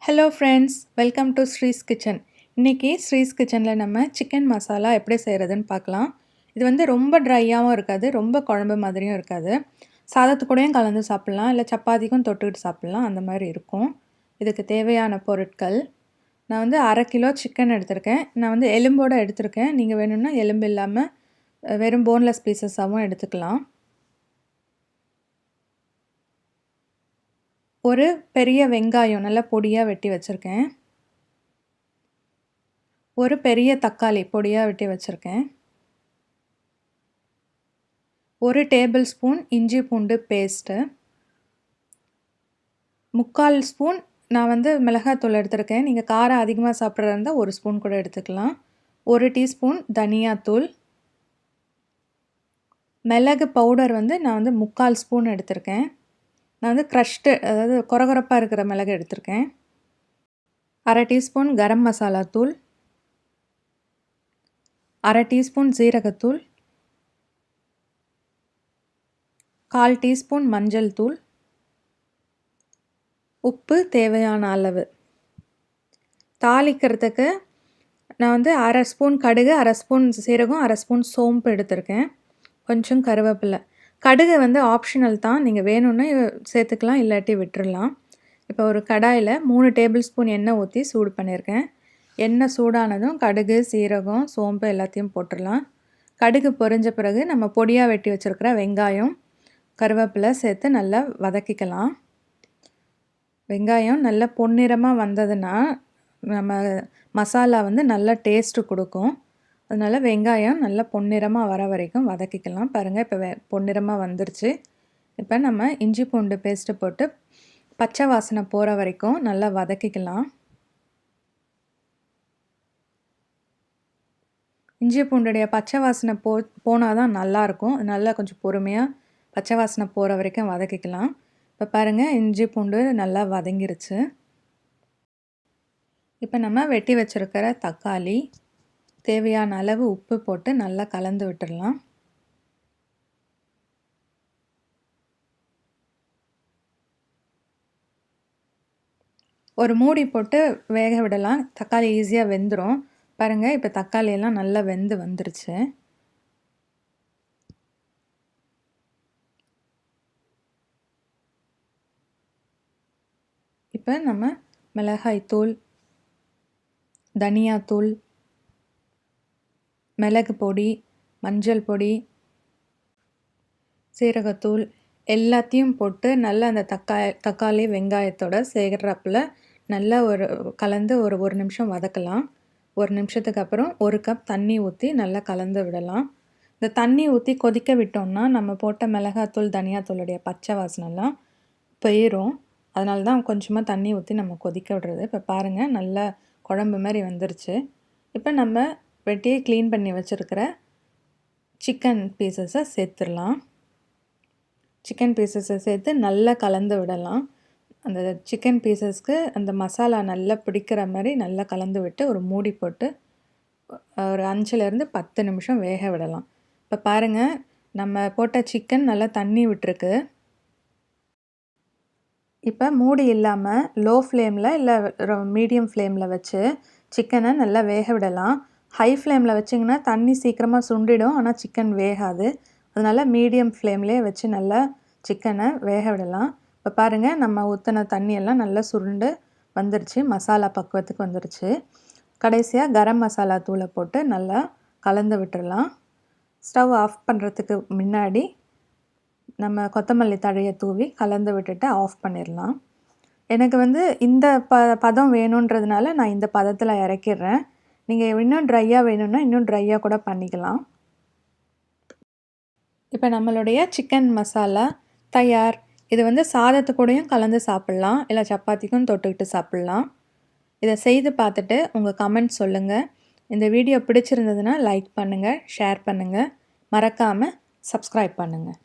Hello friends, welcome to ஸ்ரீஸ் kitchen. இன்றைக்கி ஸ்ரீஸ் கிச்சனில் நம்ம சிக்கன் மசாலா எப்படி செய்கிறதுன்னு பார்க்கலாம். இது வந்து ரொம்ப ட்ரையாகவும் இருக்காது, ரொம்ப குழம்பு மாதிரியும் இருக்காது. சாதத்துக்கூடையும் கலந்து சாப்பிட்லாம், இல்லை சப்பாத்திக்கும் தொட்டுக்கிட்டு சாப்பிட்லாம், அந்த மாதிரி இருக்கும். இதுக்கு தேவையான பொருட்கள், நான் வந்து 1/2 கிலோ சிக்கன் எடுத்திருக்கேன். நான் வந்து எலும்போடு எடுத்திருக்கேன். நீங்கள் வேணும்னா எலும்பு இல்லாமல் வெறும் போன்லெஸ் பீசஸாகவும் எடுத்துக்கலாம். ஒரு பெரிய வெங்காயம் நல்லா பொடியாக வெட்டி வச்சுருக்கேன். ஒரு பெரிய தக்காளி பொடியாக வெட்டி வச்சுருக்கேன். 1 டேபிள் ஸ்பூன் இஞ்சி பூண்டு பேஸ்ட்டு, 3/4 ஸ்பூன் நான் வந்து மிளகாத்தூள் எடுத்திருக்கேன். நீங்கள் காரம் அதிகமாக சாப்பிட்றதா இருந்தால் 1 ஸ்பூன் கூட எடுத்துக்கலாம். 1 டீஸ்பூன் தனியாத்தூள், மிளகு பவுடர் வந்து நான் வந்து 3/4 ஸ்பூன் எடுத்திருக்கேன். நான் வந்து க்ரஷ்டு, அதாவது கொரகொரப்பாக இருக்கிற மிளகு எடுத்திருக்கேன். 1/2 டீஸ்பூன் கரம் மசாலா தூள், 1/2 டீஸ்பூன் ஜீரகத்தூள், 1/4 டீஸ்பூன் மஞ்சள் தூள், உப்பு தேவையான அளவு. தாளிக்கிறதுக்கு நான் வந்து 1/2 ஸ்பூன் கடுகு, 1/2 ஸ்பூன் சீரகம், 1/2 ஸ்பூன் சோம்பு எடுத்திருக்கேன். கொஞ்சம் கருவேப்பிலை. கடுகு வந்து ஆப்ஷனல் தான், நீங்கள் வேணும்னா சேர்த்துக்கலாம், இல்லாட்டி விட்டுறலாம். இப்போ ஒரு கடாயில் 3 டேபிள் ஸ்பூன் எண்ணெய் ஊற்றி சூடு பண்ணியிருக்கேன். எண்ணெய் சூடானதும் கடுகு, சீரகம், சோம்பு எல்லாத்தையும் போட்டுடலாம். கடுகு பொரிஞ்ச பிறகு நம்ம பொடியாக வெட்டி வச்சுருக்கிற வெங்காயம், கருவேப்பிலை சேர்த்து நல்லா வதக்கிக்கலாம். வெங்காயம் நல்லா பொன்னிறமாக வந்ததுன்னா நம்ம மசாலா வந்து நல்லா டேஸ்ட்டு கொடுக்கும். அதனால் வெங்காயம் நல்லா பொன்னிறமாக வர வரைக்கும் வதக்கிக்கலாம். பாருங்கள், இப்போ பொன்னிறமாக வந்துருச்சு. இப்போ நம்ம இஞ்சி பூண்டு பேஸ்ட்டு போட்டு பச்சை வாசனை போகிற வரைக்கும் நல்லா வதக்கிக்கலாம். இஞ்சி பூண்டுடைய பச்சை வாசனை போனால் தான் நல்லாயிருக்கும். அதனால் கொஞ்சம் பொறுமையாக பச்சை வாசனை போகிற வரைக்கும் வதக்கிக்கலாம். இப்போ பாருங்கள், இஞ்சி பூண்டு நல்லா வதங்கிருச்சு. இப்போ நம்ம வெட்டி வச்சுருக்கிற தக்காளி, தேவையான அளவு உப்பு போட்டு நல்லா கலந்து விட்டுடலாம். ஒரு மூடி போட்டு வேக விடலாம். தக்காளி ஈஸியாக வெந்துடும். பாருங்கள், இப்போ தக்காளி எல்லாம் நல்லா வெந்து வந்துருச்சு. இப்போ நம்ம மிளகாய்த்தூள், தனியாத்தூள், மிளகு பொடி, மஞ்சள் பொடி, சீரகத்தூள் எல்லாத்தையும் போட்டு நல்லா அந்த தக்காளி வெங்காயத்தோட சேர்கிறாப்புல நல்லா கலந்து ஒரு நிமிஷம் வதக்கலாம். 1 நிமிஷத்துக்கு அப்புறம் 1 கப் தண்ணி ஊற்றி நல்லா கலந்து விடலாம். இந்த தண்ணி ஊற்றி கொதிக்க விட்டோம்னா நம்ம போட்ட மிளகாத்தூள், தனியாத்தூளுடைய பச்சை வாசனைலாம் போயிடும். அதனால தான் கொஞ்சமாக தண்ணி ஊற்றி நம்ம கொதிக்க விடுறது. இப்போ பாருங்கள், நல்லா குழம்பு மாதிரி வந்துருச்சு. இப்போ நம்ம வெட்டியே க்ளீன் பண்ணி வச்சுருக்கிற சிக்கன் பீசஸை சேர்த்துடலாம். சிக்கன் பீசஸை சேர்த்து நல்லா கலந்து விடலாம். அந்த சிக்கன் பீசஸ்க்கு அந்த மசாலா நல்லா பிடிக்கிற மாதிரி நல்லா கலந்து விட்டு ஒரு மூடி போட்டு ஒரு 5லேருந்து 10 நிமிஷம் வேக விடலாம். இப்போ பாருங்கள், நம்ம போட்ட சிக்கன் நல்லா தண்ணி விட்டுருக்கு. இப்போ மூடி இல்லாமல் லோ ஃப்ளேமில் இல்லை மீடியம் ஃப்ளேமில் வச்சு சிக்கனை நல்லா வேக விடலாம். ஹை ஃப்ளேமில் வச்சிங்கன்னா தண்ணி சீக்கிரமாக சுண்டிடும், ஆனால் சிக்கன் வேகாது. அதனால் மீடியம் ஃப்ளேம்லேயே வச்சு நல்லா சிக்கனை வேக விடலாம். இப்போ பாருங்கள், நம்ம ஊற்றின தண்ணியெல்லாம் நல்லா சுருண்டு வந்துருச்சு, மசாலா பக்குவத்துக்கு வந்துருச்சு. கடைசியாக கரம் மசாலா தூளை போட்டு நல்லா கலந்து விட்டுடலாம். ஸ்டவ் ஆஃப் பண்ணுறதுக்கு முன்னாடி நம்ம கொத்தமல்லி தழையை தூவி கலந்து விட்டுட்டு ஆஃப் பண்ணிடலாம். எனக்கு வந்து இந்த பதம் வேணுன்றதுனால நான் இந்த பதத்தில் இறக்கிடுறேன். நீங்கள் இன்னும் ட்ரையாக வேணும்னா இன்னும் ட்ரையாக கூட பண்ணிக்கலாம். இப்போ நம்மளுடைய சிக்கன் மசாலா தயார். இது வந்து சாதத்துக்கூடையும் கலந்து சாப்பிட்லாம், இல்லை சப்பாத்திக்கும் தொட்டுக்கிட்டு சாப்பிட்லாம். இதை செய்து பார்த்துட்டு உங்கள் கமெண்ட் சொல்லுங்கள். இந்த வீடியோ பிடிச்சிருந்ததுன்னா லைக் பண்ணுங்கள், ஷேர் பண்ணுங்கள், மறக்காமல் சப்ஸ்கிரைப் பண்ணுங்கள்.